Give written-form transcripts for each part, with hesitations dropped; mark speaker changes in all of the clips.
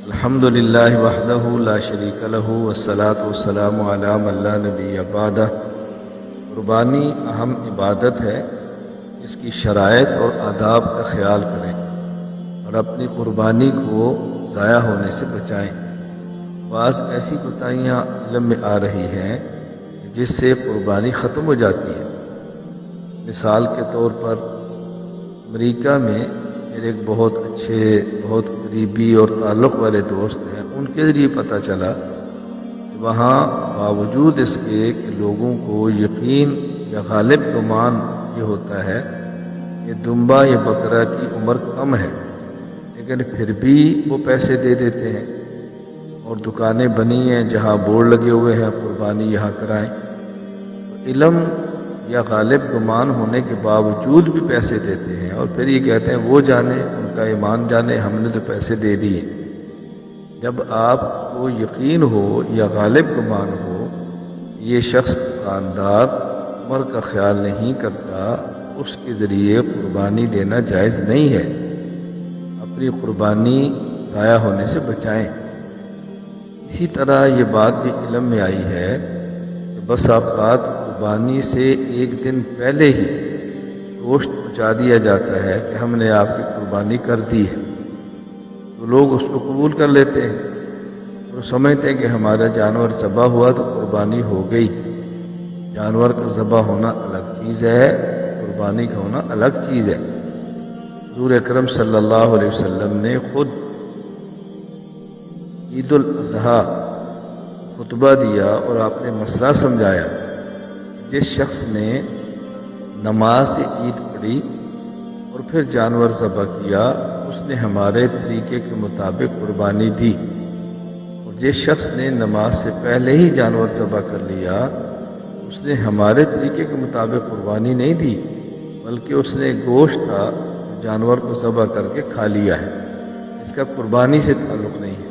Speaker 1: الحمد للہ وحدہ لا شریک لہ والصلاة والسلام علی من لا نبی بعدہ۔ قربانی اہم عبادت ہے، اس کی شرائط اور آداب کا خیال کریں اور اپنی قربانی کو ضائع ہونے سے بچائیں۔ بعض ایسی کوتاہیاں علم میں آ رہی ہیں جس سے قربانی ختم ہو جاتی ہے۔ مثال کے طور پر امریکہ میں میرے ایک بہت اچھے، بہت قریبی اور تعلق والے دوست ہیں، ان کے ذریعے پتہ چلا کہ وہاں باوجود اس کے کہ لوگوں کو یقین یا غالب گمان یہ ہوتا ہے کہ دمبا یا بکرا کی عمر کم ہے، لیکن پھر بھی وہ پیسے دے دیتے ہیں، اور دکانیں بنی ہیں جہاں بورڈ لگے ہوئے ہیں قربانی یہاں کرائیں۔ علم یا غالب گمان ہونے کے باوجود بھی پیسے دیتے ہیں، اور پھر یہ کہتے ہیں وہ جانے، ان کا ایمان جانے، ہم نے تو پیسے دے دیے۔ جب آپ کو یقین ہو یا غالب گمان ہو یہ شخص دکاندار عمر کا خیال نہیں کرتا، اس کے ذریعے قربانی دینا جائز نہیں ہے۔ اپنی قربانی ضائع ہونے سے بچائیں۔ اسی طرح یہ بات بھی علم میں آئی ہے کہ بس اوقات قربانی سے ایک دن پہلے ہی گوشت پہنچا دیا جاتا ہے کہ ہم نے آپ کی قربانی کر دی ہے، تو لوگ اس کو قبول کر لیتے ہیں، وہ سمجھتے ہیں کہ ہمارا جانور ذبح ہوا تو قربانی ہو گئی۔ جانور کا ذبح ہونا الگ چیز ہے، قربانی کا ہونا الگ چیز ہے۔ حضور اکرم صلی اللہ علیہ وسلم نے خود عید الاضحیٰ خطبہ دیا اور آپ نے مسئلہ سمجھایا۔ جس شخص نے نماز عید پڑھی اور پھر جانور ذبح کیا، اس نے ہمارے طریقے کے مطابق قربانی دی، اور جس شخص نے نماز سے پہلے ہی جانور ذبح کر لیا، اس نے ہمارے طریقے کے مطابق قربانی نہیں دی، بلکہ اس نے گوشت تھا جانور کو ذبح کر کے کھا لیا ہے، اس کا قربانی سے تعلق نہیں ہے۔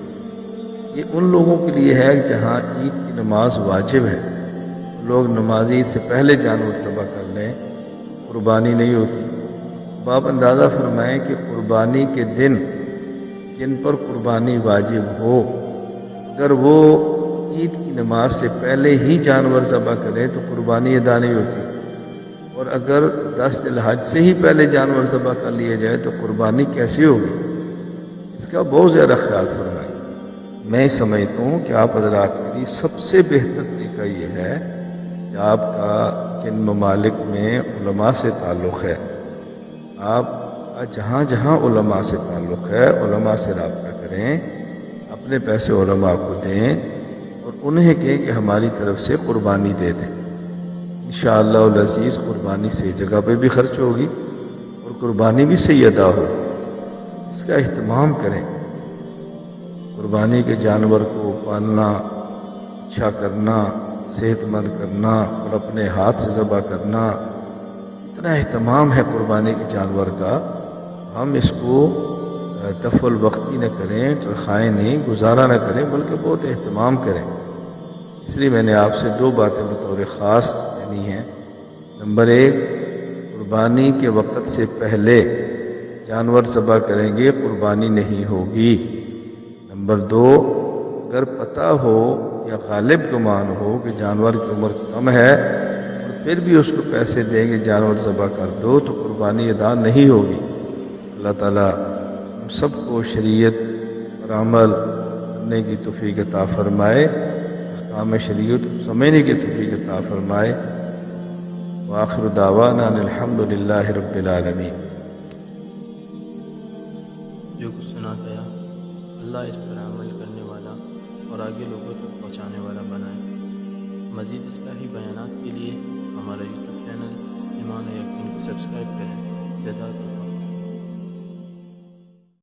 Speaker 1: یہ ان لوگوں کے لیے ہے جہاں عید کی نماز واجب ہے، لوگ نماز عید سے پہلے جانور ذبح کر لیں، قربانی نہیں ہوتی۔ آپ اندازہ فرمائیں کہ قربانی کے دن جن پر قربانی واجب ہو، اگر وہ عید کی نماز سے پہلے ہی جانور ذبح کریں تو قربانی ادا نہیں ہوتی، اور اگر 10 ذی الحج سے ہی پہلے جانور ذبح کر لیے جائے تو قربانی کیسے ہوگی؟ اس کا بہت زیادہ خیال فرمائیں۔ میں سمجھتا ہوں کہ آپ حضرات کے لیے سب سے بہتر طریقہ یہ ہے کہ آپ کا جن ممالک میں علماء سے تعلق ہے، آپ کا جہاں جہاں علماء سے تعلق ہے علماء سے رابطہ کریں، اپنے پیسے علماء کو دیں اور انہیں کہیں کہ ہماری طرف سے قربانی دے دیں۔ انشاءاللہ العزیز قربانی صحیح جگہ پہ بھی خرچ ہوگی اور قربانی بھی صحیح ادا ہوگی۔ اس کا اہتمام کریں۔ قربانی کے جانور کو پالنا، اچھا کرنا، صحت مند کرنا اور اپنے ہاتھ سے ذبح کرنا، اتنا اہتمام ہے قربانی کے جانور کا، ہم اس کو تف الوقتی نہ کریں، چرخائیں نہیں، گزارا نہ کریں، بلکہ بہت اہتمام کریں۔ اس لیے میں نے آپ سے 2 باتیں بطور خاص کہنی ہیں۔ نمبر 1، قربانی کے وقت سے پہلے جانور ذبح کریں گے قربانی نہیں ہوگی۔ نمبر 2، اگر پتہ ہو یا غالب گمان ہو کہ جانور کی عمر کم ہے اور پھر بھی اس کو پیسے دیں گے جانور ذبح کر دو تو قربانی ادا نہیں ہوگی۔ اللہ تعالیٰ ہم سب کو شریعت پر عمل کرنے کی توفیق عطا فرمائے، احکام شریعت کو سمجھنے کی توفیق عطا فرمائے۔ وآخر دعوانا ان الحمد للہ رب العالمین۔
Speaker 2: جو کچھ سنا گیا اللہ اس پر عمل کرنے والا اور آگے لوگوں تک پہنچانے والا بنائے۔ مزید اصلاحی بیانات کے لیے ہمارا یوٹیوب چینل ایمان و یقین کو سبسکرائب کریں۔ جزاک اللہ۔